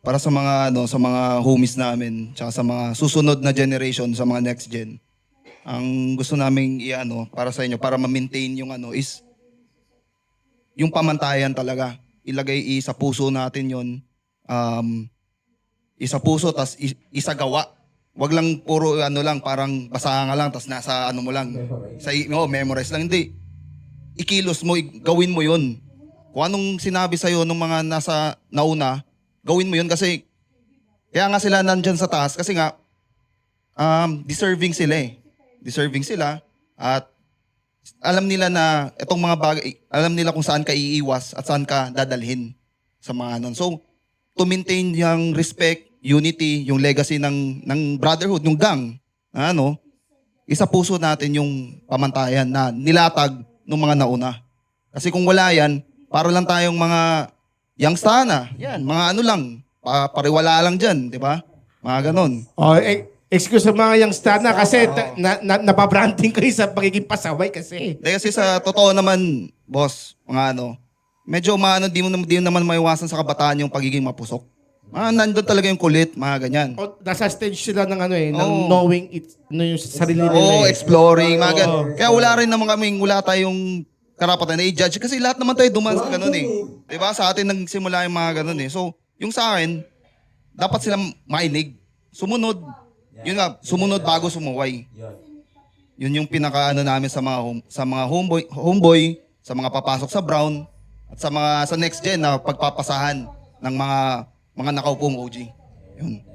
para sa mga sa mga homies namin, tsaka sa mga susunod na generation, sa mga next gen. Ang gusto naming para sa inyo, para ma-maintain yung is yung pamantayan talaga. Ilagay sa puso natin yon. Um, Isa puso, tas isa gawa. Wag lang puro lang, parang basa nga lang, tas nasa mo lang. Memorize lang. Hindi. Ikilos mo, gawin mo yun. Kung anong sinabi sa'yo nung mga nasa nauna, gawin mo yun kasi kaya nga sila nandyan sa taas kasi nga deserving sila eh. Deserving sila at alam nila na itong mga bagay, alam nila kung saan ka iiwas at saan ka dadalhin sa mga nun. So, to maintain yung respect, unity, yung legacy ng brotherhood, yung gang, isa puso natin yung pamantayan na nilatag ng mga nauna. Kasi kung wala yan, para lang tayong mga youngsta na. Yan, mga lang, pariwala lang dyan, di ba? Mga ganon. Excuse sa mga youngster na kasi napabranding ko sa pagiging pasaway kasi. Kasi sa totoo naman, boss, mga medyo di mo naman maiwasan sa kabataan yung pagiging mapusok. Nandun talaga yung kulit, mga ganyan. Nasa stage sila ng ng knowing it, yung sarili nila. Exploring, mga ganyan. Kaya wala tayong karapatan na i-judge kasi lahat naman tayo dumaan sa ganun eh. Diba? Sa atin nagsimula yung mga ganun eh. So, yung sa akin, dapat silang mainig. Sumunod. Yun nga, sumunod bago sumuway. Yun yung pinaka namin sa mga homeboy, sa mga papasok sa Brown, at sa next gen na pagpapasahan ng mga nakaupong OG. Yun.